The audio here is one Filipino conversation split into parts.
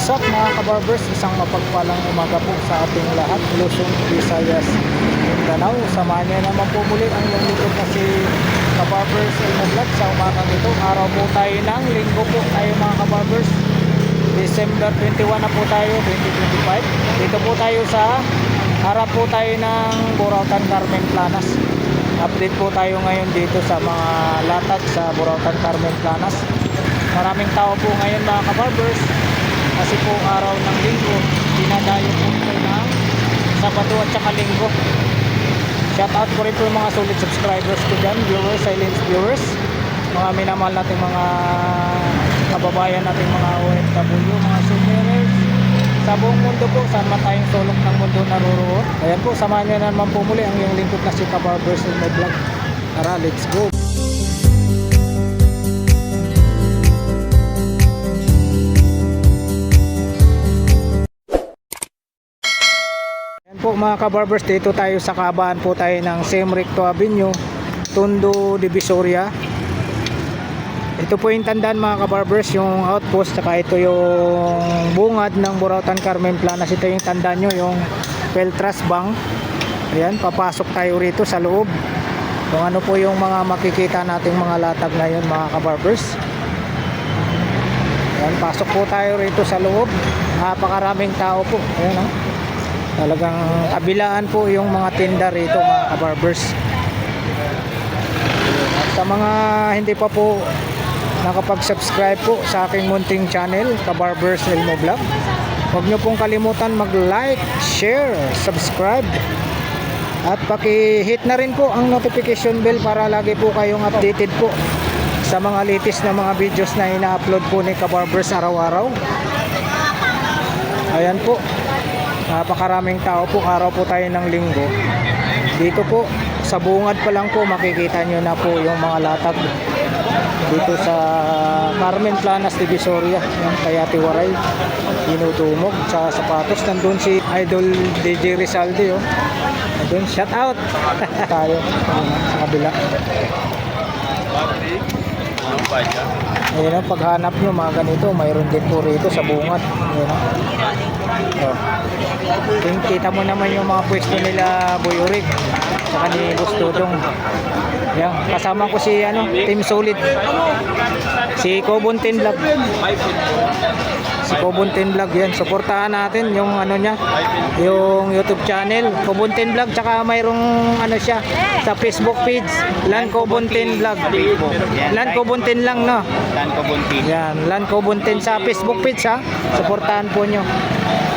What's up mga kabarbers? Isang mapagpalang umaga po sa ating lahat, Luzon, Visayas, Mindanao. Samahan niyo naman po muli ang iyong likod na si Kabarbers Elmo Vlog sa umagang ito. Araw po tayo ng linggo po tayo mga kabarbers. December 21 na po tayo, 2025. Dito po tayo sa harap po tayo ng Burautan Carmen Planas. Update po tayo ngayon dito sa mga latag sa Burautan Carmen Planas. Maraming tao po ngayon mga kabarbers kasi po araw ng linggo, dinadayo po ito ng Sabado at saka linggo. Shout out po rin po yung mga solid subscribers ko dyan, viewers, silent viewers, mga minamahal nating mga kababayan nating mga OFW, mga seniors sa buong mundo po, saan man tayong sulok ng mundo naroroon. Ayan po, samahan nyo na naman po muli ang iyong lingkod na si Kabarbers Elmo Vlog. Tara, let's go! Po mga kabarbers, dito tayo sa kabaan po tayo ng Semrecto Avenue, Tondo, Divisoria. Ito po yung tandaan mga kabarbers, yung outpost, saka ito yung bungad ng Burautan Carmen Planas. Ito yung tandaan nyo, yung Peltras Bank. Ayan, papasok tayo rito sa loob kung ano po yung mga makikita nating mga latag ngayon mga kabarbers. Ayan, pasok po tayo rito sa loob. Napakaraming tao po. Ayan, talagang kabilaan po yung mga tinda rito mga kabarbers. Sa mga hindi pa po nakapag-subscribe po sa aking munting channel, Kabarbers Elmo Vlog, huwag nyo pong kalimutan mag-like, share, subscribe, at paki-hit na rin po ang notification bell para lagi po kayong updated po sa mga latest na mga videos na ina-upload po ni Kabarbers araw-araw. Ayan po, napakaraming tao po, araw po tayo ng linggo. Dito po sa bungad pa lang po makikita nyo na po yung mga latag dito sa Carmen Planas, Divisoria. Yung Kayati Waray, Tinutumog sa sapatos. Nandun si Idol DJ Rizalde, oh. Nandun, shout out tayo sa kabila. Ayun, paghanap nyo mga ganito, mayroon din po rito sa bungad. Ayun, oh. Kita mo naman yung mga pwesto nila Boy Urig saka ni Boss Dodong. Yan, kasama ko si Team Solid, si Cobontin Vlog. Si Cobontin Vlog, yan, suportahan natin yung niya, yung YouTube channel Cobontin Vlog, tsaka mayroong siya sa Facebook page, Lan Cobontin Vlog. Lan Cobontin lang, no? Lan Cobontin. Yan, Lan Cobontin sa Facebook page, ha. Suportahan po nyo.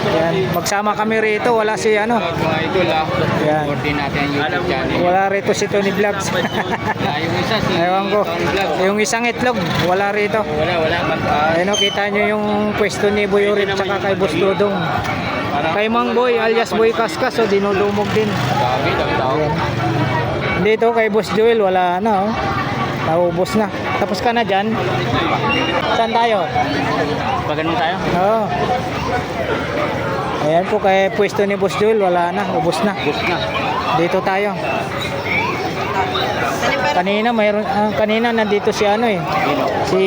Yan, magsama kami rito, wala si mga idol, yan. Natin yung YouTube channel. Wala rito si Tony Vlogs. Yung isa si ko. Yung isang itlog, wala rito. Wala. Ayun, kita nyo yung pwesto ni Boy Urig tsaka kay Boss Dodong. Kay Mang Boy alias Boy Kaskas, dinudumog din. Ayan. Dito kay Boss Joel, wala na, oh. Naubos na. Tapos ka na dyan? Saan tayo? Pag ganun tayo? Oo. Ayan po, kay pwesto ni Boss Joel, wala na, ubos na. Dito tayo. Kanina mayroon, kanina nandito si si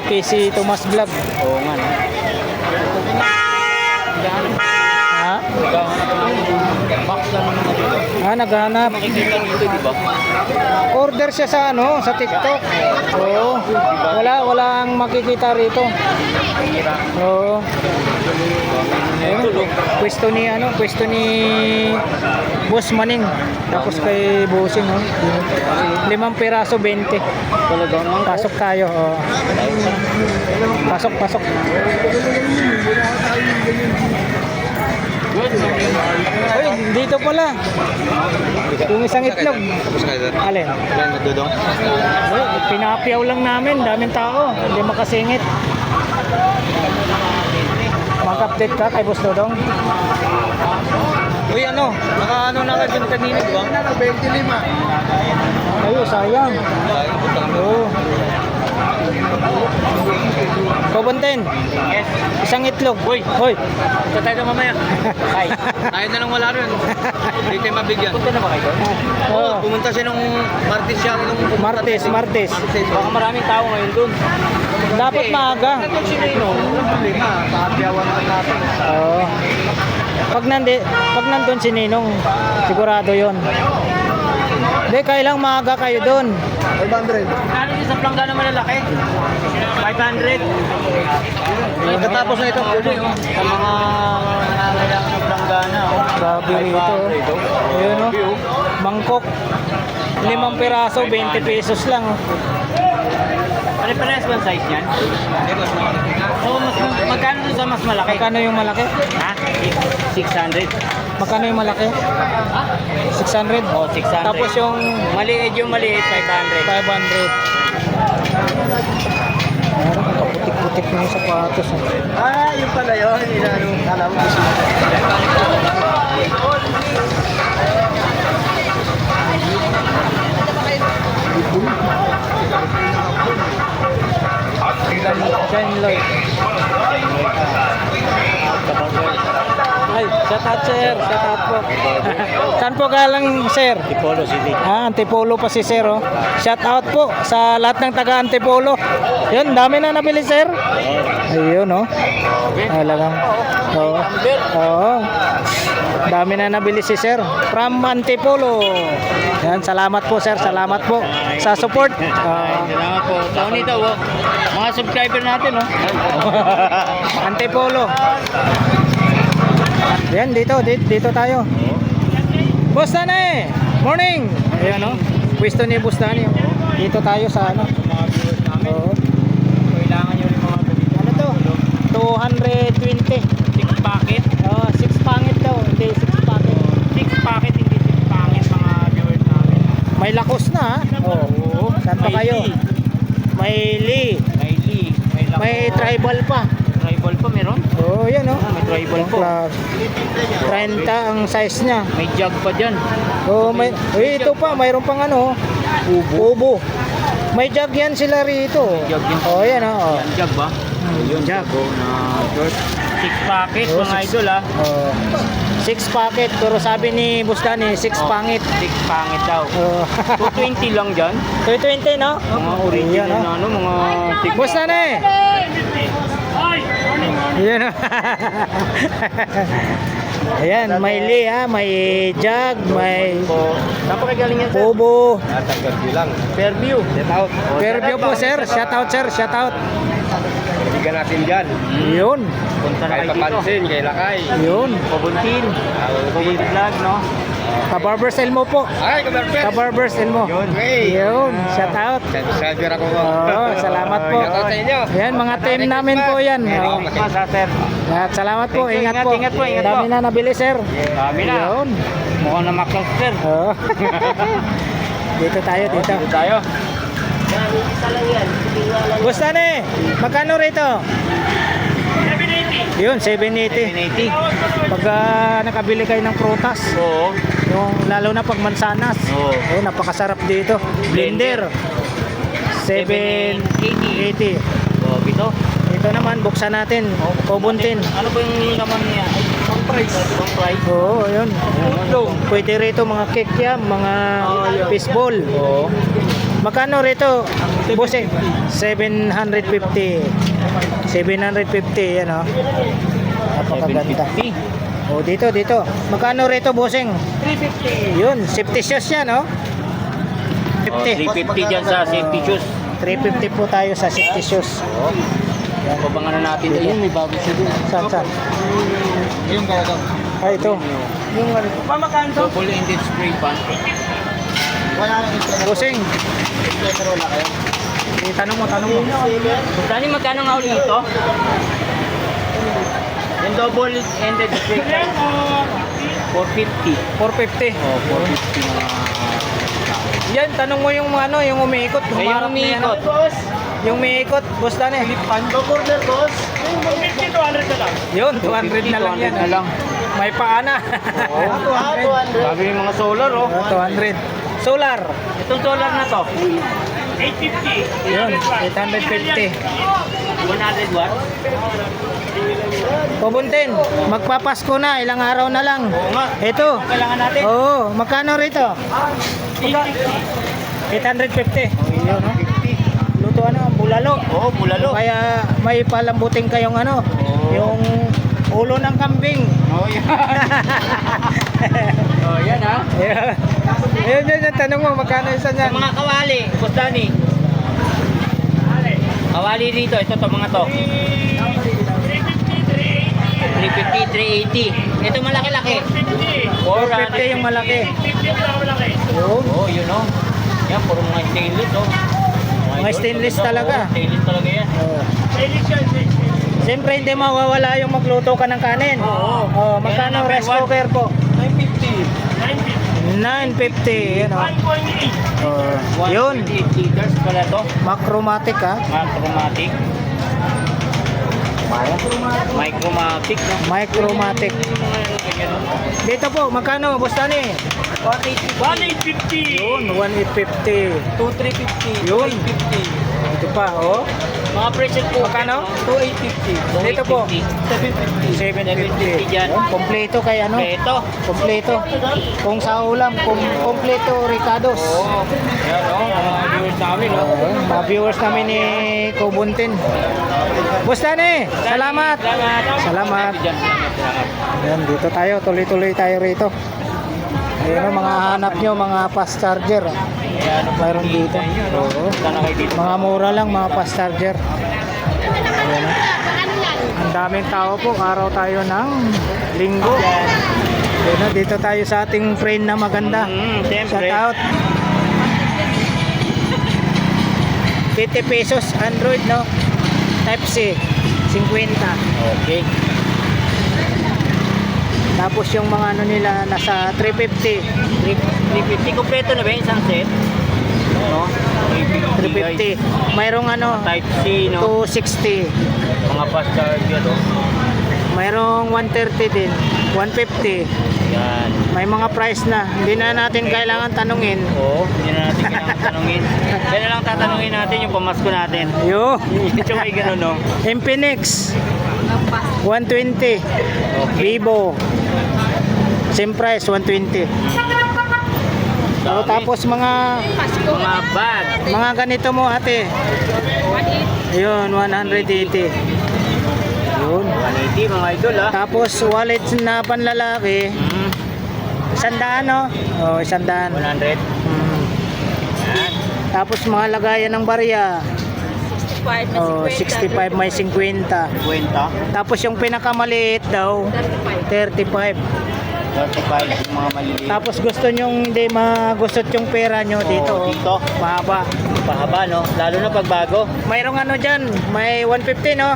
Casey Thomas Vlog. Oo nga. Naghanap. Order siya sa sa TikTok. Oo. Walang makikita rito. Oo. Pwesto ni Boss Maning. Tapos kay Bossing, 5 piraso 20. Pasok tayo, Pasok. Uy, dito pala. Yung isang itlog. Alin? Uy, pinapiyaw lang namin, daming tao, hindi makasingit. Mag-update ka kay Boss Dodong? Uy, naka na ka dyan kanina, di ba? 25. Ayo, sayang. Oo. Kubuntin. Yes. Isang itlog. Hoy. Hoy. Ito tayo na mamaya. Ay. Tayo na lang wala rin. Hindi tayo mabigyan. Punta na ba kayo? Oo. Pumunta siya nung Martes siya. Martes. Baka maraming tao ngayon dun. Dapat maaga. Nandun si Nino. Pakabyawan naman natin. Oo. Pag nandun si Ninong, sigurado yon. Hindi, kailang maaga kayo doon. 500. Kano yung sa planggana malalaki? 500. Pagkatapos na ito, pwede sa mga nangangailangan ng planggana. Grabe rito. Ayun o. Mangkok. 5 piraso, 20 pesos lang. Oh. Pare-parehas ba ang size niyan? So, magkano doon sa mas malaki? Magkano yung malaki? Ha? 600. Magkano yung malaki? Ha? 600? Oh, 600. Tapos yung maliit 500. 500. Kaputik-putik na yung sapatos. Ah, yung pala yun. Alam mo. John Lloyd. Ay, shout out sir. Shout out po. Saan po galang sir? Antipolo City. Antipolo pa si sir oh. Shout out po sa lahat ng taga Antipolo. Yun, dami na nabili sir. Ayun oh. Talagang. Oo. Oo. Dami na nabili si sir from Antipolo. Yan, salamat po sir. Salamat po sa support. Salamat po. Taon nito, mga subscriber natin, no? Antipolo. Yan, dito tayo. Boss Dani, morning. Ayan no. Pwesto ni Boss Dani. Dito tayo sa ano. Oo. Kailangan nyo rin mga Ano to? 220. 6 packet. 6 pangit daw. Hindi 6 packet. 6 packet, hindi 6 packet mga viewers namin. May lakos na ha. Oo. Saan pa kayo? May Lee. May tribal pa. Tribal pa meron? Oo, yan oh. May tribal po. 30 ang size niya. May jug pa dyan. Oo, ito pa, mayroon pang ano, ubo. May jug yan sila rito. Jug yan. Oo, yan oh. Yan, jug ba? Yun, jug. Na short. 6 packet Oh, mga 6. idol ha. 6 packet, pero sabi ni Bustani, 6 pangit. 6 pangit daw. 220 lang dyan. 220 no? Mga original Ayan, na ano, mga Bustani! Ayan oh. Ayan, may Lee ha, may jug, may Saan pa galing yan, sir? ubo. Fairview lang. Fairview. Shout out. Fairview po sir, shout out sir, shout out. Bigyan natin dyan. Yun. Punta na kayo dito. Kay Lakay. Yun. Pabuntin. Pabuntin vlog, no? Ka-Barbers Elmo po. Ay, kabarpet. Ka-Barbers Elmo. Yun, hey. Yun, shout out. Subscriber ako po. Oo, salamat po. Shout out sa inyo. Yan, mga team namin po yan. Oo. sir. At salamat po, Thank you, ingat po. ingat po, ingat po. Dami na nabili sir. Dami na. Yun. Mukhang na maklos, sir. Oo. Dito tayo, dito. Dito tayo. Gusto na eh. Magkano rito? 780. Yun, 780. 780. Pag nakabili kayo ng prutas, Oo. yung lalo na pag mansanas. Oo. Oh, napakasarap dito. Blender. 780. Oo, ito. Ito naman, buksan natin. Kubuntin. Ano ba yung naman niya? Pang price. Pang price. Oo, yun. Pwede rito mga cake yan, mga fishball. Oo. Magkano rito? Busing? 750. 750, yan o. Napakaganda. 750. O, dito. Magkano rito, busing? 350. Yun, safety shoes yan, o. 50. 350 dyan sa safety shoes. 350 po tayo sa safety shoes. Pabangan na natin. Ayun, may bago siya dun. Saan? Yung gawag. Ito. Yung ano. Pamakan to? Double-ended spray pan. Wala na ito. Busing. Pero wala kayo. Tanong mo. Dani, magkano nga ulit ito? Yung double-ended spray pan. 450. 450. Oh, 450 mga... Yan, tanong mo yung ano, yung umiikot. Ay, yung umiikot. Yung umiikot, boss Dani. Pando corner, boss. 150, 200 na lang. Yun, 200 na lang yan. 200 na lang. May paana. Oo. 200. Sabi yung mga solar, oh. 200. Solar. Itong solar na to. Yun, 850. 100 watts? Pabuntin, magpapasko na, ilang araw na lang. Oo nga. Ito. Kailangan natin. Oo, magkano rito? 850. Yun, no? Luto ano, bulalo. Oo, bulalo. Kaya may palambutin kayong ano, yung ulo ng kambing. Oh, yan. Oh, yan ha. Ayun, yun, tanong mo, magkano isa Sa niyan? mga kawali, Bustani. Kawali dito, ito to mga to. 350, 380. Ito malaki-laki. 450 yung malaki. Yun. Oh, yun oh. Yan, puro mga stainless oh. Mga stainless talaga. Oh, stainless talaga yan. Oh. Siyempre hindi mawawala yung magluto ka ng kanin. Oo. Oh, magkano Yan ang rice number cooker po? 950. 950. Yan oh. Oh. Yun. 1.8 liters pala to. Macromatic ha. Micromatic. Micromatic no? Micromatic. Dito po, magkano? Bustani? 150. Yun, 1850. 2350. Yun. Ito pa, oh. Mga pressure cooker. Magkano? 2850. Dito po. 750. 750 dyan. Yun, kompleto kay ano? Ito. Kompleto. Kung sa ulam, kompleto Ricardos. Oo. Yan o. Mga viewers namin o. Mga viewers namin ni Kubuntin. Bustani, salamat. Salamat. Ayan, dito tayo. Tuloy-tuloy tayo rito. Ayan o, mga hanap nyo, mga fast charger. Mayroon dito. Oo. Mga mura lang, mga fast charger. Ayan o. Ang daming tao po. Araw tayo ng linggo. Ayan o, dito tayo sa ating friend na maganda. Siyempre. Shout out. 50 pesos Android, no? Type C 50. Okay. Tapos yung mga ano nila nasa 350. 350 kompleto na ba yung isang set? No? 350. Mayroong ano Type C no? 260. Mga fast charger o. Mayroong 130 din. 150. Yan. May mga price na. Hindi na natin kailangan tanungin. Oo. Hindi na natin kailangan tanungin. Yan na lang tatanungin natin yung pamasko natin. Yo, Ito may ganun no? Infinix 120. Vivo same price 120. So, tapos mga bag. ganito mo ate. Ayun, 180. Yun. 180 mga idol ha. Tapos wallet na panlalaki, 100 no? Oh, 100. 100. Yan. Tapos mga lagayan ng barya. 65 may 50. Kwenta. Tapos yung pinakamaliit daw, 35. 35 yung mga maliliit. Tapos gusto nyo hindi magusot yung pera nyo dito. Dito. Mahaba. Pahaba no? Lalo na pag bago. Mayroong ano dyan, may 150 no?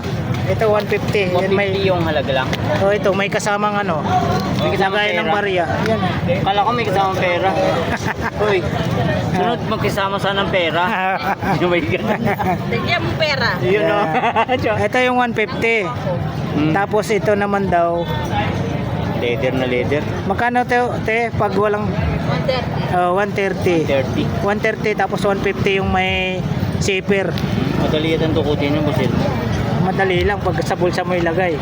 Ito 150. Yan 150 may, yung halaga lang. oh, ito may kasamang ano. May kasamang Lagayan ng pera. barya. Yan. Kala ko may kasamang pera. Uy, sunod magkasama sana ng pera. Yung may ganun. Bigyan mo pera. Yun no? Ito yung 150. Tapos ito naman daw, Leather na leather. magkano te pag walang 130. 130. 30. 130 tapos 150 yung may zipper. Madali yan ang tukutin yung busil. Madali lang pag sa bulsa mo ilagay.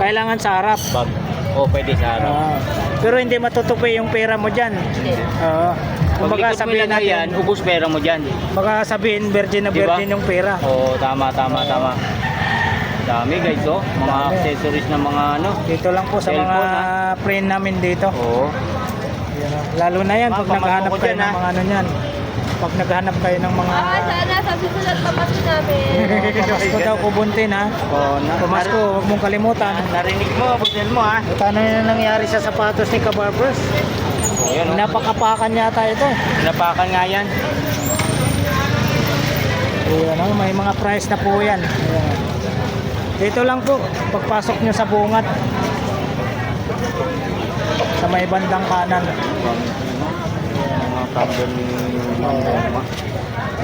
Kailangan sa harap. Bag. O pwede sa harap. Pero hindi matutupi yung pera mo diyan. Oo. Pag Kumbaga likod mo sabihin ilagay yan, natin, ubus pera mo dyan. baka sabihin virgin na Diba? virgin yung pera. Oo, tama. Dami guys oh. Mga Dami. accessories ng mga ano. Dito lang po sa Cellphone, mga friend namin dito. Oo. Yan, lalo na yan pag Pamasok naghahanap ko kayo dyan, ng mga ano yan. Pag naghahanap kayo ng mga Sana sabi ko lang pamasko namin. pamasko daw kubuntin ha. Oh, Pamasko, huwag mong kalimutan. Narinig mo, busil mo ha. Ito ano yung nangyari sa sapatos ni Kabarbers? Oh, yan oh. Napakapakan yata ito. Pinapakan nga yan. Ayan, oh, may mga price na po yan. Ayan. Dito lang po, pagpasok nyo sa bungat. Sa may bandang kanan. Mga carbon goma.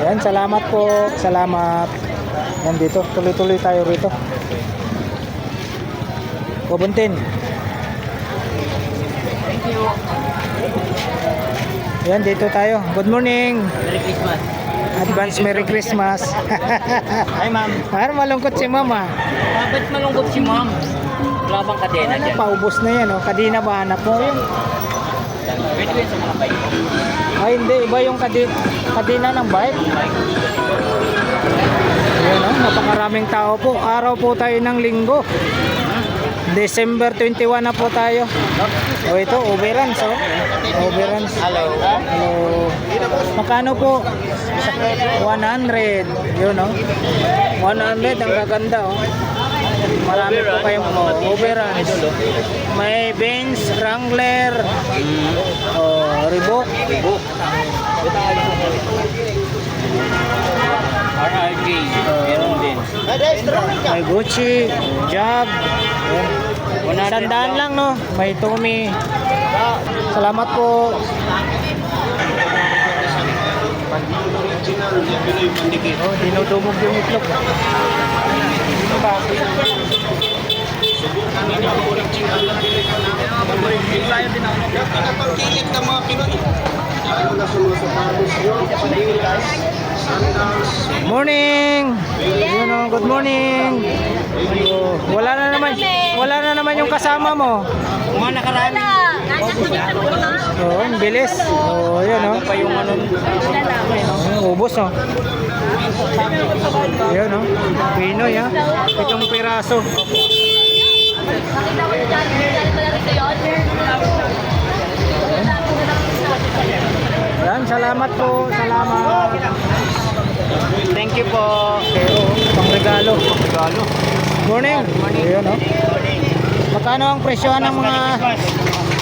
Ayan, salamat po. Salamat. Ayan dito, tuloy-tuloy tayo rito. Kubuntin. Thank you. Ayan, dito tayo. Good morning. Merry Christmas. Advance Merry Christmas. Ay, ma'am. Parang malungkot si mama. Ba't malungkot si ma'am? Wala bang kadena Ano, dyan? paubos na yan, oh. Kadina ba hanap mo yun? Pwede ba yun sa mga bike? Ay, hindi. Iba yung kadina ng bike. Ayan, oh. Napakaraming tao po. Araw po tayo ng linggo. December 21 na po tayo. O ito, overruns, oh. Overruns. Hello. Hello. Makano po? 100. Yun, oh. 100. Ang gaganda, oh. Marami po kayong overruns. May Benz, Wrangler, Reebok. RRG. Meron din. May Gucci, Jag. Sandaan lang, no? May Tommy. Salamat po. Oh, dinudumog yung itlog. Morning. Yun, oh, good morning. Oh, wala na naman yung kasama mo. Mga nakaraan. Oh, ang bilis. Oh, yun, oh. Pa yung ano. Ubos, oh. Yun, oh. Pinoy, ah. Itong piraso. Yan, salamat po. Salamat. Thank you po. Pero, pang regalo. Regalo. Morning. Ayun, oh. Magkano ang presyo ng mga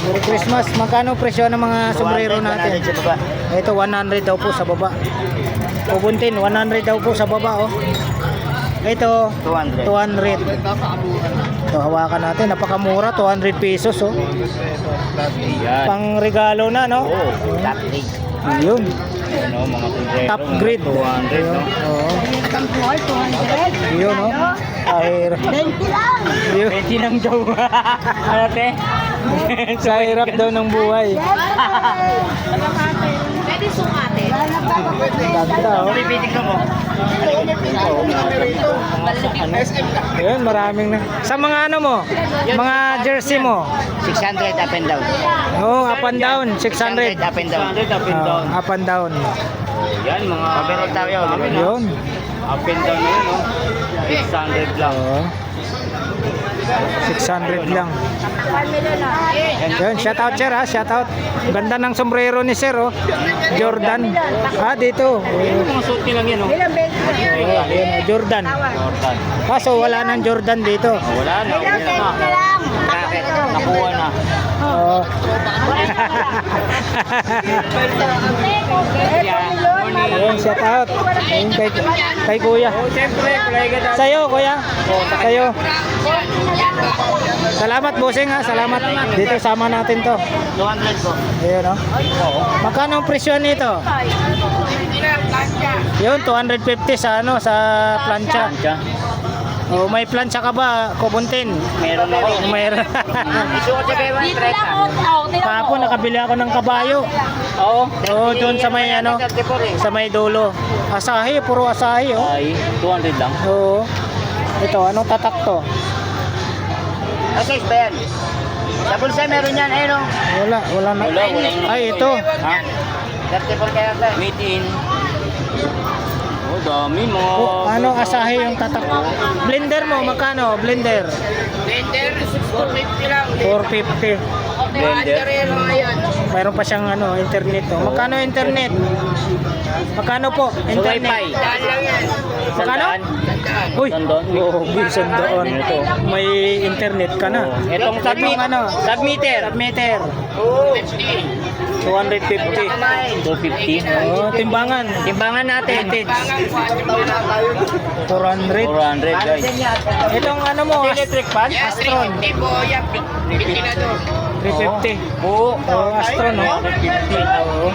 Merry Christmas? Magkano ang presyo ng mga sombrero natin? Ito 100 daw po sa baba. Pubuntin 100 daw po sa baba, oh. Ito 200. 200. Ito, hawakan natin, napakamura, 200 pesos, oh. Yan. Pang regalo na, no? Oo. Top grade. Yun. Ano, mga sombrero. Top grade. 200, no? Oo. Yun, oh. Ay, yun. 20 lang daw. Ano, te? Sa hirap daw ng buhay. Pwede sumate. Ganda, oh. Pipitik mo. Ayun, maraming na. Sa mga ano mo? Mga jersey mo? 600 up and down. Oh, up and down, 600. Up and down. 600 up and down. Up and down. Yan, mga overall tayo. Yun. Up and down na yun, no? 600 lang. Oh. 600 lang. Yun, shout out sir, ha, shout out. Ganda ng sombrero ni sir, oh. Jordan. Ah, dito. Yung mga suit lang yan, no? Oh, ayun, Jordan. Jordan. Kaso wala nang Jordan dito. Wala na. Wala na. Bakit? Nakuha na. Oh. Ayun, shout out. Ayun, kay kuya. Siyempre, kulay ka daw. Sa'yo, kuya. Sa'yo. Salamat, bossing, ha. Salamat. Dito, sama natin to. 200 po. Ayun, oh. Magkano ang presyo nito? Yun, 250 sa ano, sa plancha. Diyan. Oh, may plancha ka ba, Kubuntin? Meron ako. Mayroon. Isuot sa kayo, Dito lang ako. Kahapon nakabili ako ng kabayo. Oo. Oo, doon sa may ano, sa may dulo. Asahi, puro asahi, oh. Ay, 200 lang. Oo. Ito, anong tatak to? Okay, ba yan? Sa bulsa meron yan, eh, no? Wala na. Ay, ito. Ha? 34 kaya ba? Made in. Oh, dami mo. Oh, ano, asahi yung tatak. Blender mo, magkano? Blender? Blender, 450 lang. 450. Blender. Mayroon pa siyang ano, internet, oh. Magkano internet? Magkano po? Sa Internet. wifi. Magkano? Uy, Sandaan. oh, bisan doon. Ito. May internet ka na. Itong submit. Itong ano? Submitter. Submitter. 250. 250. Oh, timbangan. Timbangan natin. 400. 400 guys. Itong ano mo? Electric fan? Astron. 350. Oo. Oh, Astron, no? 350. Oo.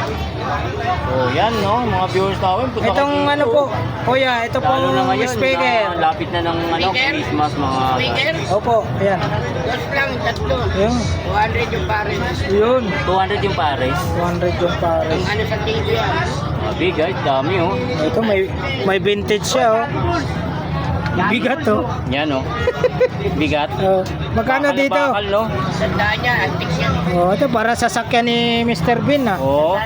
Oh, yan no, mga viewers namin. Punta Itong ka dito. ano po, kuya, ito Lalo na pong ngayon, speaker. lapit na ng ano, Christmas mga... Opo, ayan. Dos lang, tatlo. Yun. 200 yung pares. Yun. 200 yung pares. 200 yung pares. Ano sa TV yan? Grabe guys, dami oh. Ito may vintage siya, oh. Bigat, oh. Yan oh. Bigat. Oh, magkano Bakal na dito? bakal, no? Tandaan niya, antik yan. Oh, ito para sa sakyan ni Mr. Bean, ah. Oh,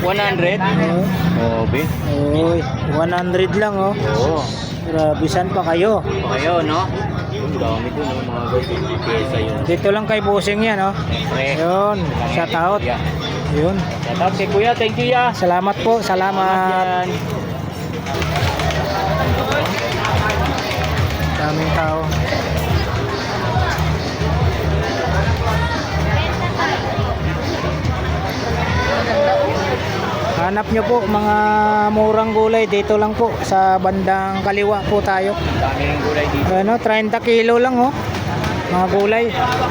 100. Oh, Oh, be. oy, 100 lang, oh. Oh. Grabe, saan pa kayo? Kayo, no? Ang dami dun, no? Mga guys, pyesa yun. Dito lang kay Busing yan, oh. Siyempre. Yun, shout out. Yeah. Yun. Shout out kay Kuya, thank you ya. Salamat po, salamat. Yan. Daming tao. Hanap nyo po mga murang gulay dito lang po sa bandang kaliwa po tayo. Dami ng gulay dito. Ano, 30 kilo lang, oh. Mga gulay.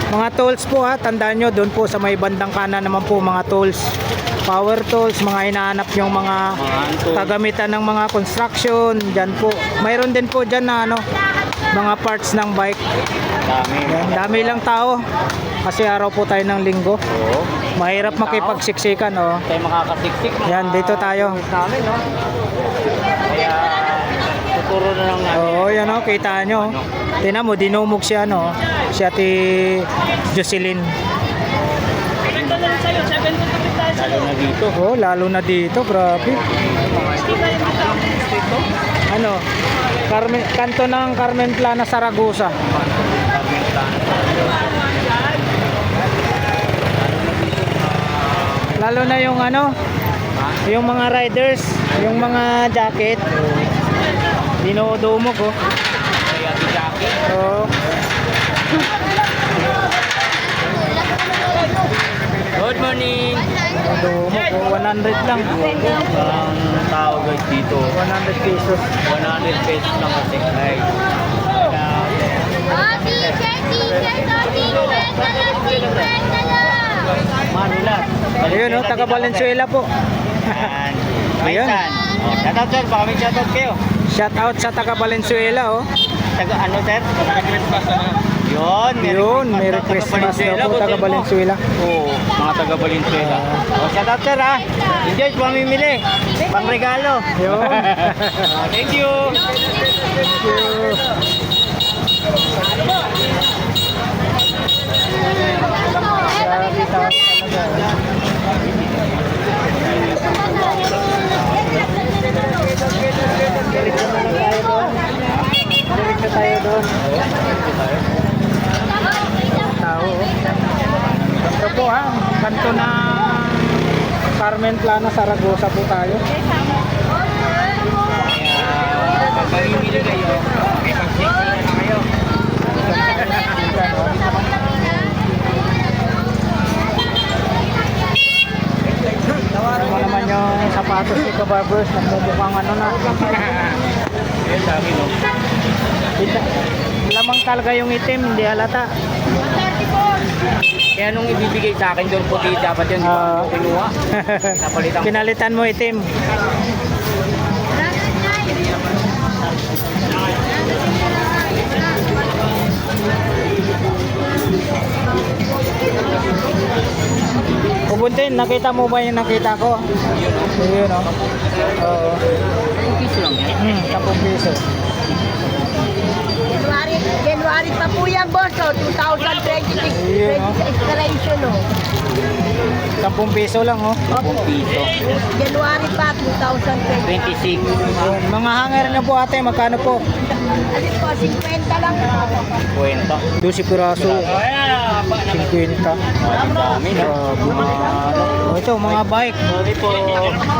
Mga tools po, ha. Tandaan nyo, doon po sa may bandang kanan naman po mga tools. Power tools, mga hinahanap yung mga Anto. kagamitan ng mga construction. Dyan po. Mayroon din po dyan na ano, mga parts ng bike. Dami. Yan, dami lang tao. Kasi araw po tayo ng linggo. Oo. Mahirap makipagsiksikan, oh. Tayo makakasiksik. Yan, dito tayo. Namin, no? Kaya, tuturo na lang namin. Oo, yan, oh. Kita nyo. Tingnan mo, dinumog siya, no? Si Ate Jocelyn. Lalo na dito. Oh, lalo na dito, grabe. Ano? Kanto ng Carmen Plana, Saragosa. Lalo na yung ano, yung mga riders, yung mga jacket. Dinudumog, oh. Kaya si Jackie. Oh. Good morning. Dinudumog, oh. 100 lang. Ang tao guys dito. 100 pesos. 100 pesos lang kasi. Ay. Manila. Ayun, oh, taga Valenzuela po. Yan. Ayun. Maisan. Oh, shout out sir. Baka may shout out kayo. Shout out sa taga Valenzuela, oh. Taga ano sir? Yun. Yun, Merry Christmas daw po, taga Valenzuela. Oo, mga taga Valenzuela. Oh, shout out sir ha. Enjoy, pamimili. Pang regalo. Yun. Thank you. Grabe, tao talaga. Diretso na lang tayo doon. Diretso tayo doon. Tao, oh. Ito po, ha. Kanto na Carmen Plana, Saragosa po tayo. Pag mamimili kayo, may pag-check na kayo. Tawaran mo naman yung sapatos ni Kabarbers. Nagmumukhang ano na. Ayun, dami no. Lamang talaga yung itim, hindi halata. Kaya nung ibibigay sa akin doon puti, dapat yun, di ba? Kinuha. Napalitan ko. Pinalitan mo itim. Ubuntin, nakita mo ba yung nakita ko? Yun, oh. Oo. Piso lang yan. 10 piso. January pa po yan, boss. 2026. Ayun, oh. Expiration, oh. 10 piso lang, oh. Piso. January pa, 2026. 26. Yun. Mga hanger na po ate, magkano po? Alin po, 50 lang. Kwenta. 12 piraso, 50. Ang dami no. Oh, ito, mga bike. Sorry po.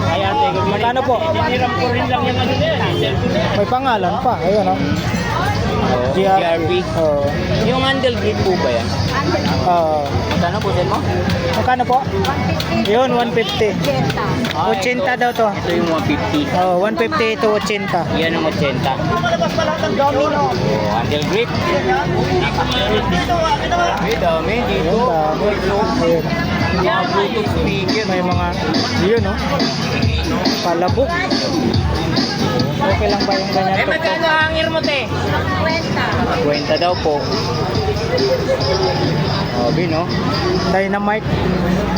Ay ate, Magkano po? Hiniram ko rin lang yung ano niya. May pangalan pa. Ayun, oh. GRP. Oo. Yung handle grip po ba yan? Oo. Magkano po din mo? Magkano po? Yun, 150. 80 daw to. Ito yung 150. Oh, 150 to 80. Yan ang 80. Domino. Oh, handle grip. Ay, dami dito. Ayun, dami. Ayun. Mga Bluetooth speaker. May mga, yun, oh. Palabok. Okay lang ba yung ganyan? Magkano hangir mo te? 50. 20 daw po. Sabi, no? Dynamite.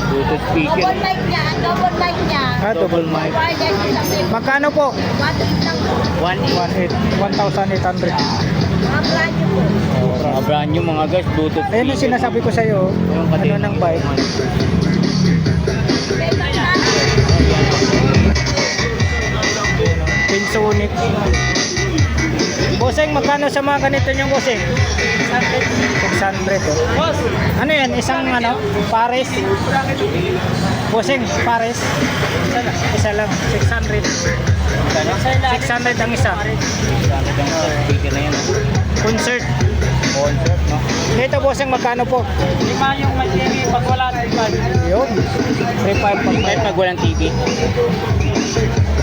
Bluetooth speaker. Double mic niya, ang double mic niya. Double mic. Wireless lang din. Magkano po? 1.8 lang po. 1,800. Mga brand new po. Mga brand new mga guys, Bluetooth Ayun yung sinasabi ko sa iyo. Ano ng bike? Pinsonic. Bossing, magkano sa mga ganito niyong bossing? 600 oh. Ano yan? Isang ano? Pares? Bossing, pares? Isa lang. 600. 600 ang isa. Speaker na yan. Concert. Concert, no? Dito bossing, magkano po? 5 yung may TV pag wala Yun. 3,500 pag may pag walang TV.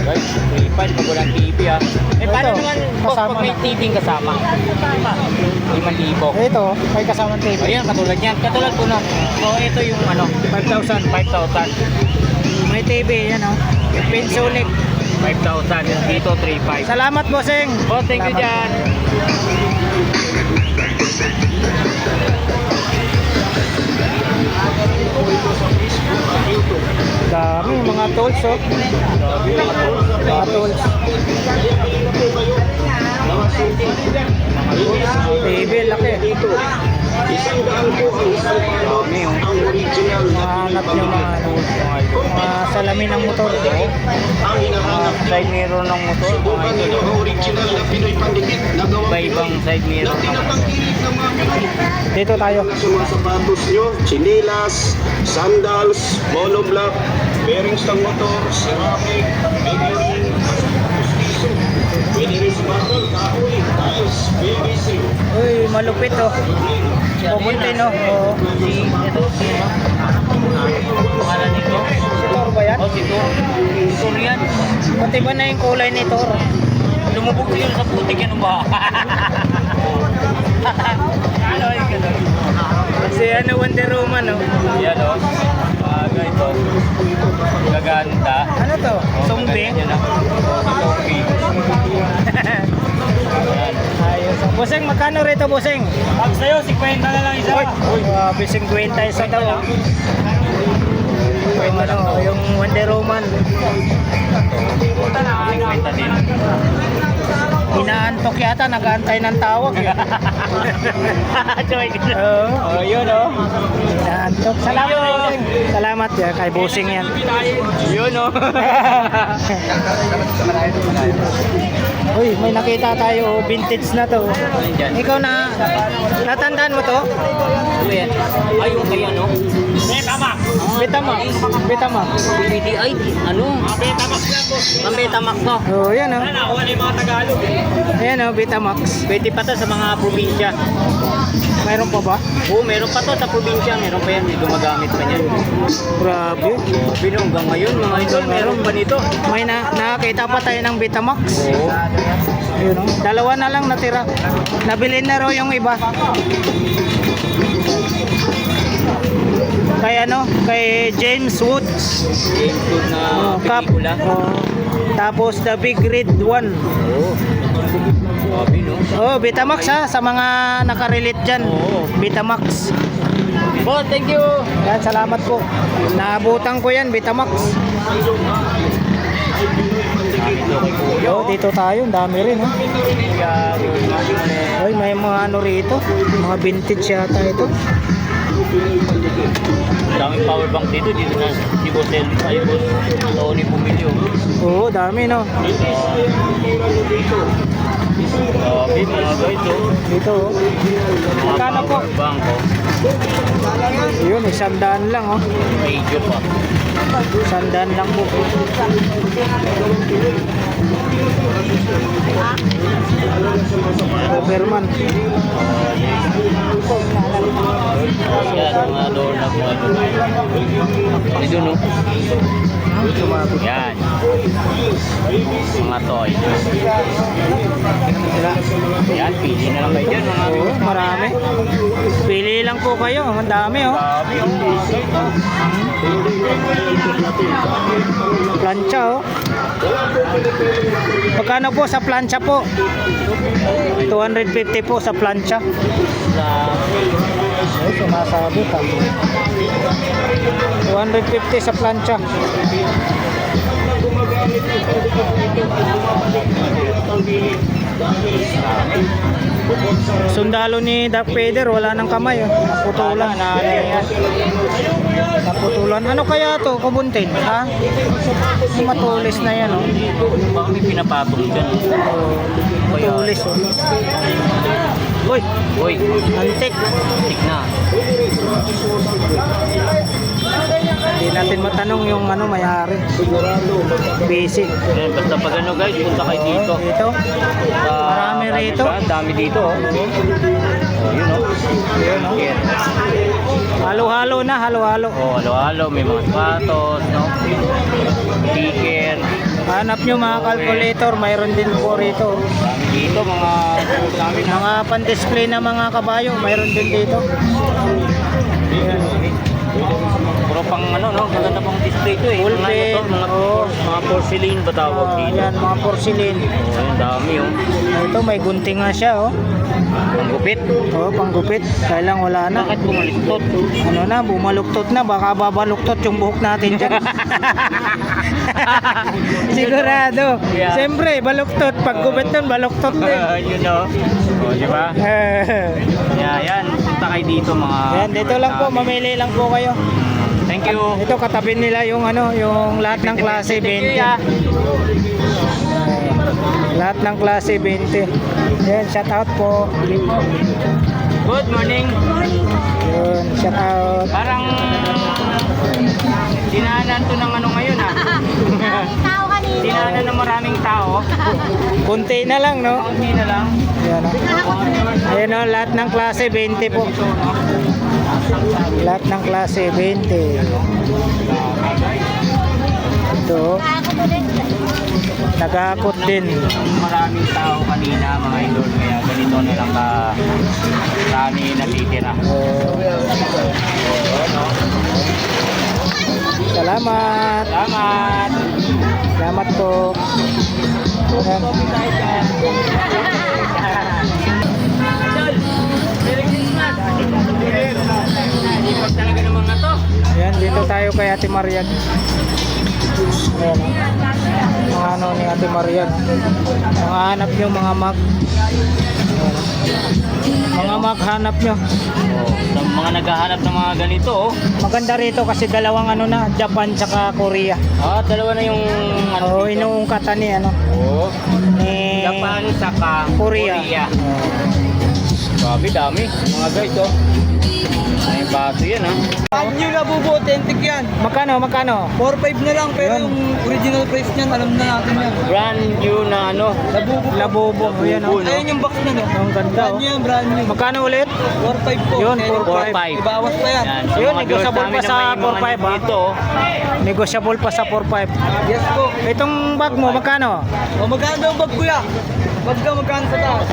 Guys, 3.5 pag walang TV ah. Eh paano Ito, naman boss kasama pag may na. TV kasama? 5,000. Ito, may kasamang tape. Ayan, katulad niyan. Katulad po no. So ito yung ano, 5,000. 5,000. May TV, yan oh. Pinsonic. 5,000. Dito 3.5. Salamat bossing. Oh, thank you Salamat. dyan. Dami, mga tools oh. Mga tools. TV, laki. Dami yung Mahanap nyo mga ano, mga salamin ng motor. side mirror ng motor. Iba-ibang side mirror ng motor. Dito tayo. Sa mga sapatos nyo, chinelas, sandals, monoblock, bearings ng motor, ceramic, bearing, pwede rin sa bakal, kahoy, tiles, PVC. Uy, malupit oh. Pupunti no. Oh. Ito, pangalan nito. Ito ba yan? Oh, si Tor. Tor yan. Pati ba na yung kulay nito? Lumubog yun sa putik yan ba? Ano yung gano'n? Si ano, Wonder Woman oh. Yan o. Ito. Gaganda. Ano to? Zombie? Yan o. Zombie. Ayos. Bossing, magkano rito bossing? Pag sa'yo, 50 na lang isa. Uy, grabe 50 isa daw. Oh. Yung ano, yung Wonder Woman. 50 din. Inaantok yata, nag-aantay ng tawag. Oo. Yun o. Inaantok. Salamat bossing. Salamat ya kay bossing yan. Yun o. Uy, may nakita tayo, vintage na to. Ikaw na, natandaan mo to? Ay, yung kay ano? Betamax. Betamax. Betamax. PDI. Ano? Betamax lang po. Ang Betamax to. Oh, yan oh. Wala yung mga Tagalog. Ayan oh, Betamax. Pwede pa to sa mga probinsya. Mayroon pa ba? Oo, meron pa to sa probinsya. Meron pa yan. May gumagamit pa niyan. Grabe. Bino, hanggang ngayon, mga idol, meron ba nito? May nakakita pa tayo ng Betamax. Oo. Ayun oh. Dalawa na lang natira. Nabili na raw yung iba. Kay ano? Kay James Woods. James Hood na Cup. pelikula. Oh. Tapos the Big Red One. Oo. Sabi, no? Oh, Betamax ha, sa mga nakarelate dyan. Oo. Betamax. Oh, thank you. Yan, salamat po. Naabutan ko yan, Betamax. Yo, dito tayo, ang dami rin ha. Ay, may mga ano rito, mga vintage yata ito. Daming power bank dito na si Boss Elvis ay Boss Tony Pumilio. Oo, dami no. Sabi, mga guys, oh. Dito oh. Mga Magkano po? power bank, oh. Yun, 100 lang oh. Radio pa. 100 lang po. Overman. Yan, mga door na po. Dito, no? Yan. Mga toy. Yan, pili na lang kayo dyan, mga Oo, marami. Pili lang po kayo, ang dami oh. Plancha oh. Magkano po sa plancha po? 250 po sa plancha. Sa nasabit ha. 250 sa plancha. Sundalo ni Darth Vader, wala nang kamay oh. Naputulan na ano yan. Naputulan. Ano kaya to? Kubuntin, ha? Matulis na yan oh. Baka may pinapatong dyan. Matulis oh. Uy, Uy, antik. tik na. Hindi natin matanong yung ano may-ari. Busy. Ayan, basta pag ano guys, punta kayo dito. Dito. Marami rito. Dami dito oh. Oh, yun oh. Yun oh. Yan. Halo-halo na, halo-halo. Oh, halo-halo, may mga sapatos, no? Sticker. Hanap nyo mga calculator, mayroon din po rito. Dami dito, mga namin ha. Mga pan-display na mga kabayo, mayroon din dito. Ayan. Puro pang ano, no? Maganda pang display to eh. Full Mga pin. ito, mga porcelain ba tawag dito? Ayan, mga porcelain. Oh, yung dami oh. Ito, may gunting nga siya, oh. Ang gupit. Oh, panggupit. Kaya lang wala na. Bakit bumalistot? Ano na, bumaluktot na. Baka babaluktot yung buhok natin dyan. Sigurado. Yeah. Siyempre, baluktot. Pag gupit nun, baluktot din. Yun oh. Oh, di ba? Yeah, yan. Punta kayo dito mga... Yan, dito lang po. Mamili lang po kayo. Thank you. Ito katabi nila yung ano, yung lahat ng klase 20. Lahat ng klase 20. Yan, shout out po. Good morning. Yun, shout out. Parang dinaanan to ng ano ngayon ah. Tao kanina. Dinaanan ng maraming tao. Kunti na lang, no? Hindi na lang. Yan, no? Ayan, no, lahat ng klase 20 po. Lahat ng klase 20. Ito, Ako mo din. nagakot din. Maraming tao kanina mga idol. Kaya ganito na lang ka dami natitira. Salamat. Salamat. Salamat po. Ayan. Ipag talaga ng mga to. Ayan, dito tayo kay Ate Marian. Ayan. Mga ano ni Ate Marian. Mga hanap nyo, mga mag. Ayan. Mga mag hanap nyo. Oh, sa mga naghahanap ng mga ganito oh. Maganda rito kasi dalawang ano na, Japan tsaka Korea. Ah, dalawa na yung ano Oo, dito. inuungkatan ni ano. Oh. Ni Japan saka Korea. Grabe dami mga guys oh. May baso yan ha. New na bubo, authentic yan. Magkano, magkano? 4.5 na lang, pero Yun. yung original price niyan, alam na natin yan. Brand new na ano. Labubo. Labubo. Ayan o. Ayun yung box na no. Ang ganda Brand oh. new yan, brand new. Magkano ulit? 4.5 po. Yun, 4.5. 4.5. Ibawas pa yan. Yan. Sa Yun, mga negotiable viewers pa namin sa na may mga 4.5, ha? dito. Negotiable pa sa 4.5. Yes po. Itong bag mo, magkano? O magkano daw ang bag kuya? Bag ka magkano sa taas?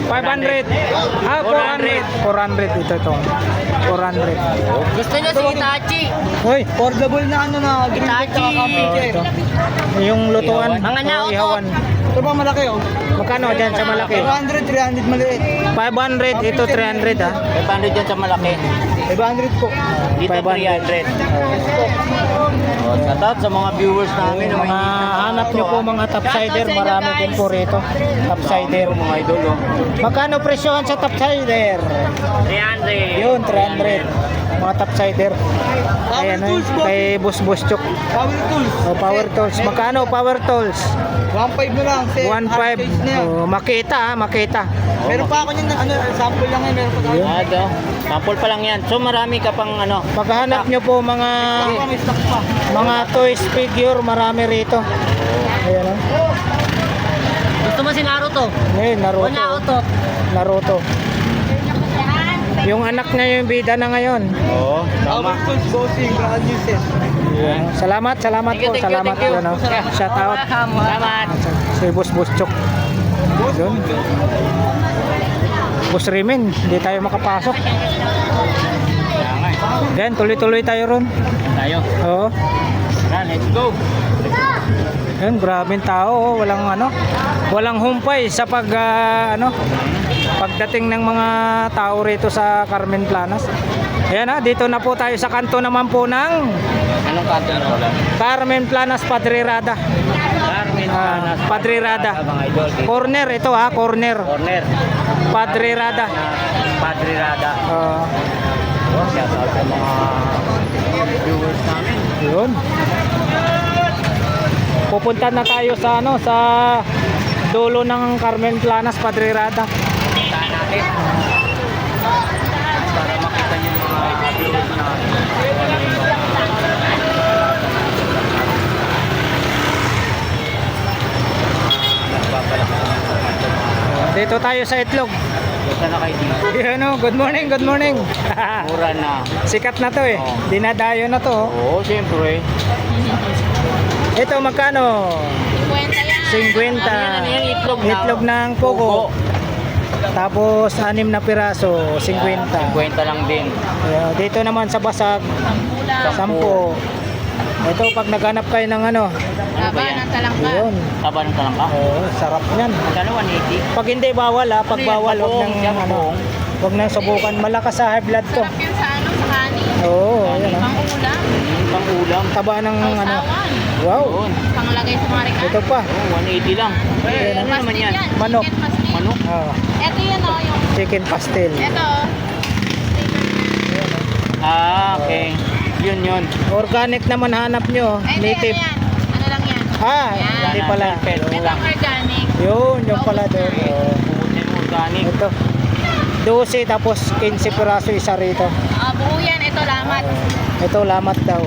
500. Ah, 400. 400 ito. 400. Gusto niya si Itachi. Hoy, Affordable na ano na, green bag Itachi. tsaka coffee oh, chair. ito. Yung lutuan. Mga oh, naotot. ihawan. Ito ba malaki oh? Magkano dyan sa malaki? 400, 300 maliit. 500. Ito 300 ha. 500 yan sa malaki. 500 po. Dito 500. 300. Oh, shout out sa mga viewers namin. na may Mga hanap nyo po mga topsider. Marami din po rito. Topsider. mga idol oh. Magkano presyohan sa topsider? 300. Yun, 300. Mga topsider. Ayan, Power tools po. kay Boss Chok. Power tools. O, power tools. Magkano power tools? 1.5 na lang. 1.5. Na yan. Oh, makita ha, makita. Meron pa ako niyan, ano, sample lang yan. Meron pa tayo. Ano? Sample pa lang yan. So marami ka pang ano. Paghahanap nyo po mga May stock pa. toys figure, marami rito. Ayan o. Gusto mo si Naruto? Ngayon, Naruto. Naruto. Yung anak niya yung bida na ngayon. Oo, Power tools, bossing, brand new set. Salamat po. Thank you, Salamat thank you. po. Ano. Shout out. Salamat. Si Boss Chok. Yun. Boss Rimen, hindi tayo makapasok. Kaya nga eh. Then, tuloy-tuloy tayo ron. Tayo. Oo. Tara, let's go. Yun, grabing tao. Oh. Walang ano. Walang humpay sa pag ano. pagdating ng mga tao rito sa Carmen Planas. Ayan ha, dito na po tayo sa kanto naman po ng Anong kanto na wala? Carmen Planas Padre Rada. Carmen Planas. Padre Rada. Mga idol. Corner ito ha, corner. Corner. Padre Rada. Padre Rada. Shout out sa mga viewers namin. Yun. Pupunta na tayo sa ano, sa dulo ng Carmen Planas Padre Rada. Puntahan natin. Para makita niyo yung mga viewers namin. Dito tayo sa Itlog. Basta na kayo dito. Yun o, good morning, good morning. Mura na. Sikat na to eh. Oo. Dinadayo na to. Oo, siyempre. Ito magkano? 50. Ano yan, itlog na? Itlog ng Pogo. Tapos 6 na piraso, 50. 50 lang din. Ayan, dito naman sa Basag, 10. Ito pag naghanap kayo ng ano, Ano ba yan? yun. Taba ng talangka? Oh, sarap niyan. Magkano 180? Pag hindi bawal ha, pag Ano yan, bawal wag bagoong? nang Yan, ano, bagoong? wag nang subukan. Malakas sa high blood to. Sarap yun sa ano, sa kanin. Oo, ayan ha. Pang-ulam. Pang ulam. Taba ng ano. Sausawan. Wow. Yun. Panglagay sa mga regalo. Ito pa. Oh, 180 lang. Eh, ano naman yan? Manok. Chicken pastil. Manok? Oh, Ito yun o, yung... chicken pastel. Ito. Ah, okay. Yun yun. Organic naman hanap nyo. Hindi, Native. ano yan? Ano lang yan? Ah, Yan. hindi pala. Pero Ito ang organic. Yun, yung pala doon. Oh. putin organic. Ito. 12 tapos 15 piraso isa rito. Buo yan. Ito lamat. Ito lamat daw.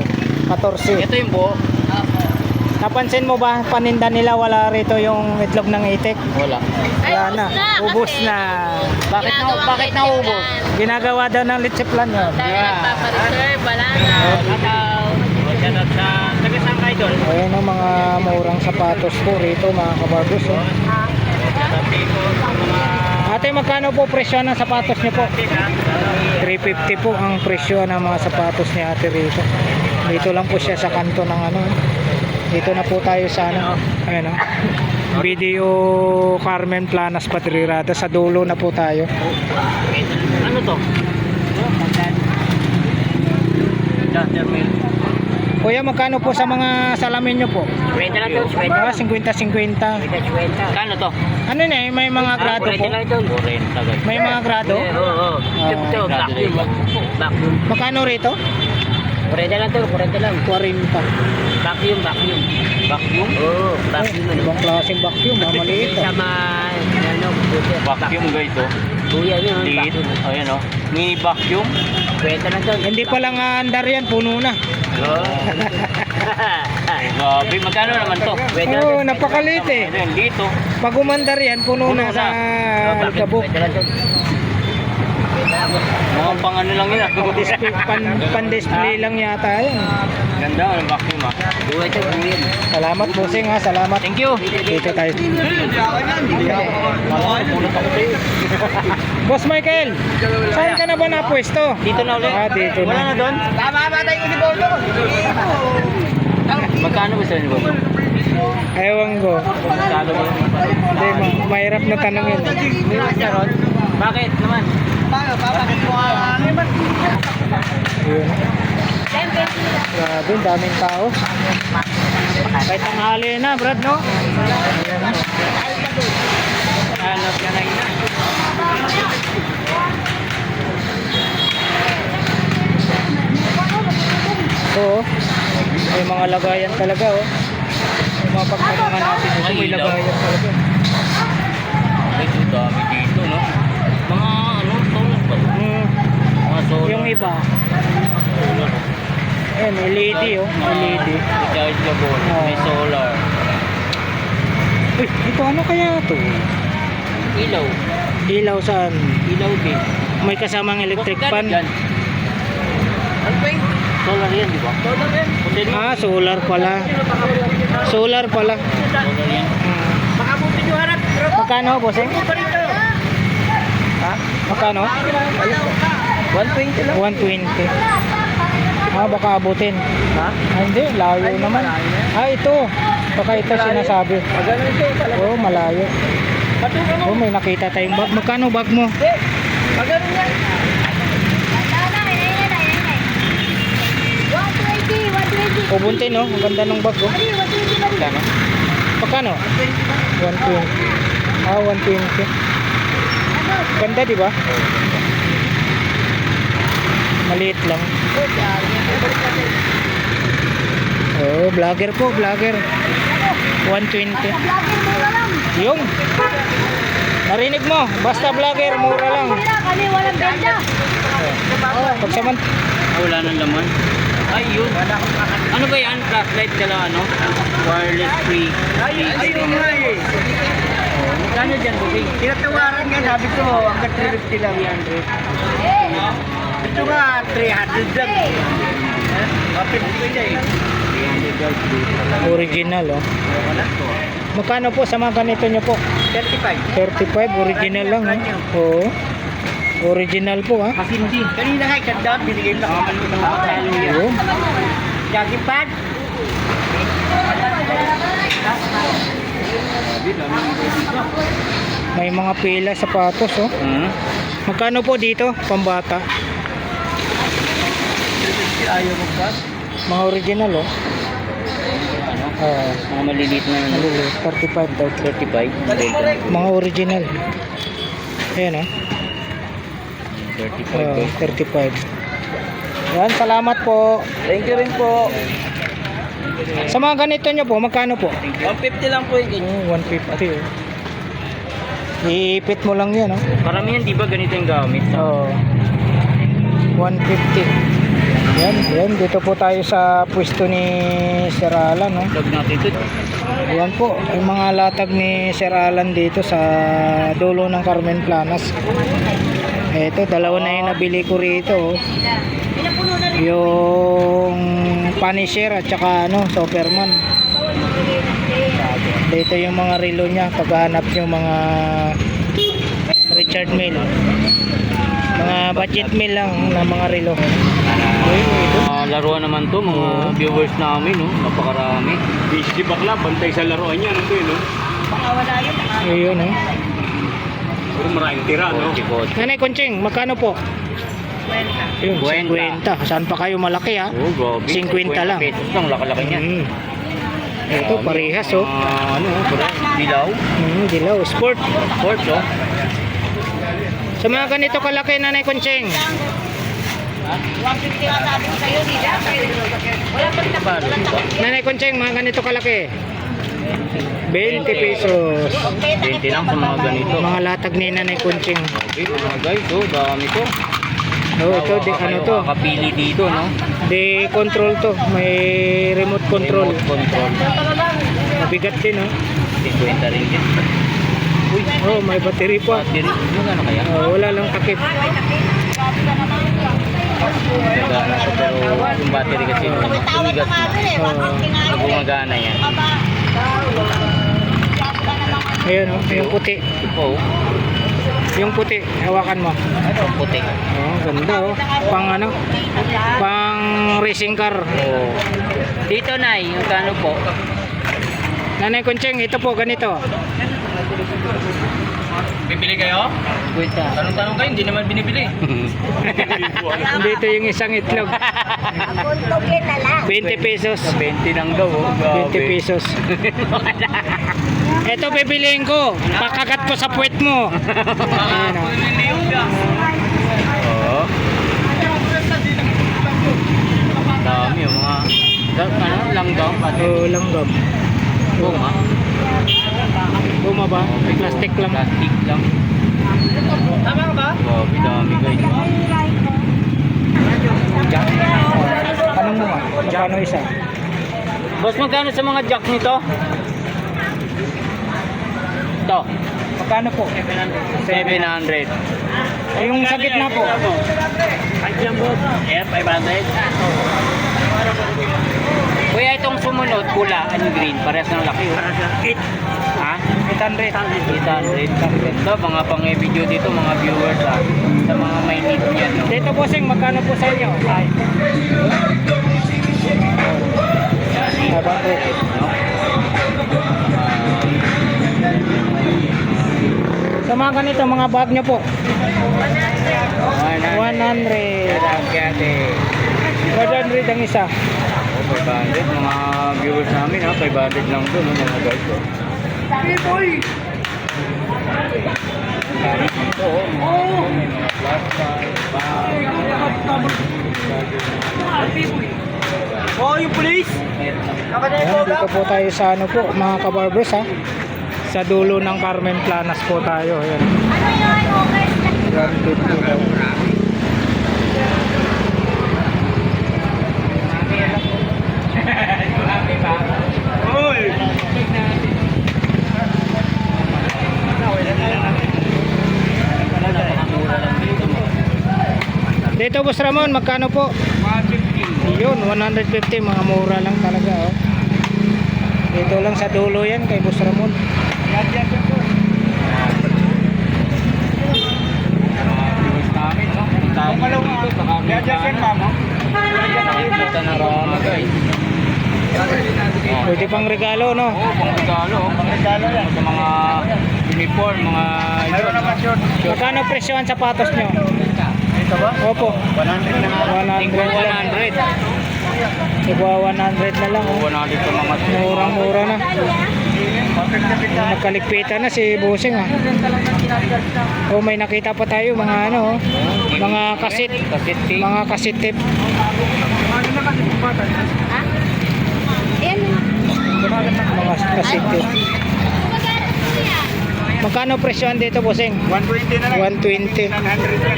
14. Ito yung buo. Opo. Napansin mo ba paninda nila wala rito yung itlog ng itik? Wala. Ay, Wala na. Ubus kasi na. Bakit na, ginagawang bakit leche naubos? plan. Ginagawa daw ng leche plan yun. Dahil Yeah. nagpapareserve, wala na. Shout out sa taga saan kayo doon? Ayan ang mga murang sapatos po rito mga kabarbus. Oh. Ate, magkano po presyo ng sapatos niyo po? 350 po ang presyo ng mga sapatos ni ate rito. Dito lang po siya sa kanto ng ano. Dito na po tayo sa ano. Ayan o. Video Carmen Planas Padre Rada. Sa dulo na po tayo. Ano to? Duster Mill. Kuya, magkano po sa mga salamin nyo po? 20 lang to, 20. Ah, 50-50. Kano to? Ano na eh, may mga grado po? 40 guys. May mga grado? Oo. Ito, vacuum. Vacuum. Magkano rito? 40 lang to, 40 lang. 40. Vacuum. Vacuum? Oo, vacuum. Ibang klaseng vacuum, maliit. Sama, ano, vacuum guys, oh. Kuya yun, liit. Ayan, oh. Mini vacuum. 20 lang to. Hindi pa lang andar yan, puno na. Grabe, magkano naman to? Oo, napakaliit eh. Ayan, dito. Pag umandar yan, puno na sa kabuk. Mga pang ano lang yun, Pan-display lang yata yan. Ganda, ang vacuum, ah. Buhay ito, buhay. Salamat bossing ha, salamat. Thank you. Dito tayo. Boss Michael, saan ka na ba napwesto? Dito na ulit. Ah, dito na. Wala na doon? Mamatay ko si Bodo. Magkano ba sa inyo? Ewan ko. Magkano ba? Hindi, mahirap na tanongin. Bakit naman? Bakit mo Yun. Grabe, daming tao. Kahit tanghali na, Brad, no? Hanap ka na ina. Oo. May mga lagayan talaga, oh. May mga pagtanungan natin dito, may lagayan talaga. Ito dami dito, no? Mga ano, solar ba? Mga solar. Yung iba, ayan, LED, oh. LED. Recharge ka po. May solar. Uy, ito ano kaya to? Ilaw. Ilaw saan? Ilaw din. May kasamang electric fan. Yan. Solar yan, di ba? Solar yan. Ah, solar pala. Solar pala. Solar yan. Makabuti nyo harap. Magkano, bossing? Ha? Magkano? 120 lang. 120. Ah, baka abutin. Ha? Ah, hindi, layo naman. Ah, ito. Baka ito sinasabi. Magano ito talaga. Oo, malayo. Oh, may nakita tayong bag. Magkano bag mo? Magano yan? 120. Ubuntin, no? Ang ganda ng bag, oh. Magkano? Magkano? 120. Ah, 120. Ganda, di ba? Maliit lang. Oh, vlogger po, vlogger. 120. Yung. Narinig mo, basta vlogger, mura lang. Kami walang benda. Pag saman, Wala nang laman. Ay, yun. Ano ba yan? Flashlight ka lang, ano? Wireless free. Ayun nga eh. Magkano dyan, Bobby? Tinatawaran nga, sabi ko, hanggang 350 lang yan. Ito nga, 300 lang. Kapit ko niya eh. original, oh. Magkano po sa mga ganito nyo po? 35. 35, original lang, oh. Oo. Original po, ha. Kasi hindi. Kanina nga, ikandaan, binigay lang naman ng mga talo yan. Oo. Jogging pad. May mga pila, sapatos, oh. Magkano po dito, pambata? Ayaw mo pa? Mga original, oh. Mga maliliit na ano. Maliliit, 35 daw. 35. Mga original. Ayan, oh. 35. 35. Yan, salamat po. Thank you rin po. Sa mga ganito nyo po, magkano po? 150 lang po yung Oh, 150, oh. Iipit mo lang yan, oh. Karamihan, di ba ganito yung gamit? Oo. 150. Yan, dito po tayo sa pwesto ni Sir Alan, no? Vlog natin ito. Ayan po, yung mga latag ni Sir Alan dito sa dulo ng Carmen Planas. Ito, dalawa na yung nabili ko rito, oh. Yung Punisher at saka ano, Superman. Dito yung mga relo niya, paghahanap yung mga Richard Mille. Mga budget meal lang na mga relo. Laruan naman to, mga viewers namin, no? Napakarami. Busy bakla, bantay sa laruan niya. Ano yun, no? Ayun, eh. Puro maraming tira, no? Nanay Conching, magkano po? Yun, 50. 50. Saan pa kayo malaki, ha? Oh, grabe. 50 lang. Pesos lang, laki-laki niya. Ito, parehas, oh. Ano, dilaw. Dilaw, sport. Sports, oh. Sa mga ganito kalaki, Nanay Conching. 150 nga sabi ko sa'yo, di ba? Wala pa rin Nanay Conching, mga ganito kalaki. 20 pesos. 20 lang sa mga ganito. Mga latag ni Nanay Conching. Okay, mga guys, oh, dami to. Oh, ito, di, ano to? Kapili dito, no? Di control to. May remote control. Remote control. Mabigat din, oh. 50 rin yan. Uy, oh, may battery pa. Battery, yung ano kaya? Oh, wala lang takip. Gana siya, pero yung battery kasi tumigas na. Gumagana yan. Ayun, oh, yung puti. Ito po, Yung puti, hawakan mo. ito puti. Oh, ganda, oh. Pang ano? Pang racing car. Oh. Dito, Nay, yung kano po? Nanay Conching, ito po, ganito. Bibili kayo? Kwenta. Tanong-tanong kayo, hindi naman binibili. Dito yung isang itlog. Kuntugin na lang. 20 pesos. 20 lang daw, oh. 20 pesos. Ito bibiliin ko. Pakagat ko sa puwet mo. Ayan, oh. Oo. Dami yung mga... Ano, langgam? Oh, langgam. Bunga? Guma ba? Plastic lang. Plastic lang. Tama ka ba? Grabe, dami guys. Anong mo nga? Magkano isa? Boss, magkano sa mga jack nito? Ito. Magkano po? 700. Yung sa gitna po. Yeah, 500. Kuya, itong sumunod, pula and green, parehas ng laki. Oh. Ha? 800. 800. Ito, mga pang-video dito, mga viewers ha. Sa mga may need yan. No? Dito po sing, magkano po sa inyo? Ay. 500. No? Sa mga ganito, mga bag nyo po. 100. 100 ang isa. 500, mga viewers namin ha, 500 lang to, no, mga guys. Oh. Ito, mga flashlight, Oh, yung police! Ayan, dito po tayo sa ano po, mga kabarbers ha. Sa dulo ng Carmen Planas po tayo. Ayan. 150 daw. Dito Boss Ramon, magkano po? 150. Yun, 150, mga mura lang talaga oh. Dito lang sa dulo yan kay Boss Ramon. Yan po. viewers namin, no? Puntahan nyo dito sa Carmen Planas. mama. Nakikita na mga guys. Pwede pang regalo no? Oo, pang regalo. Regalo yan. Sa mga uniform, mga Mayroon naman short. Magkano presyo ang sapatos nyo? Ito ba? Opo, 100 na nga. 100 Tingko lang. 100. Sigwa 100 na lang oh. 100 pa mga Murang-mura na. Perfect na pita. Nagkaligpitan na si Busing ah. Oh, may nakita pa tayo mga ano oh. Mga kasit. Kasiti. Mga kasit tip. Mga kasit tip. Magkano presyohan dito, Busing? 120 na lang. 120. 900 lang.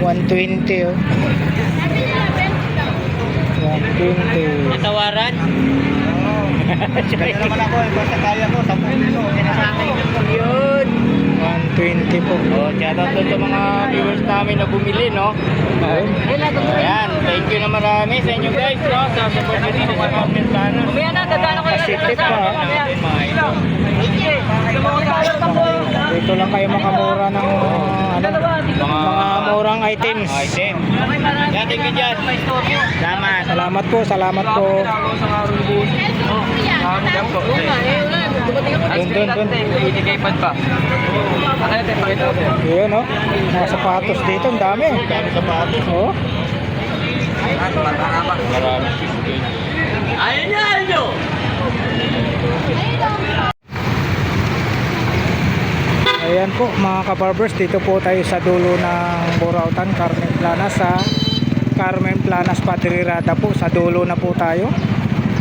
120 oh. 120. Tawaran? Kaya naman ako, basta kaya ko, 10 piso. Okay na sa akin. Yun. 120 po. Oh, shoutout doon sa mga viewers namin na bumili, no? Ayan, thank you na marami sa inyo guys, no? Sa support nyo dito sa Carmen Planas. Kasi tip pa ah. Dito lang kayo makamura ng mga murang items. Item. Yan, thank you dyan. Salamat. Salamat po, salamat po. Dun. Itikipad pa. Yun oh. Mga sapatos dito, ang dami. Sapatos. Oh. Marami. Ayan po mga kabarbers, dito po tayo sa dulo ng Burautan, Carmen Planas, sa Carmen Planas Padrirada po, sa dulo na po tayo.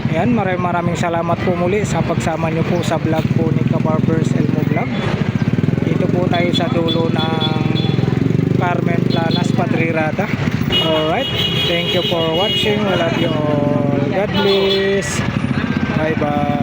Ayan, maraming salamat po muli sa pagsama nyo po sa vlog po ni Kabarbers Elmo Vlog. Dito po tayo sa dulo ng Carmen Planas Padrirada. Alright, thank you for watching. We love you all. God bless. Bye bye.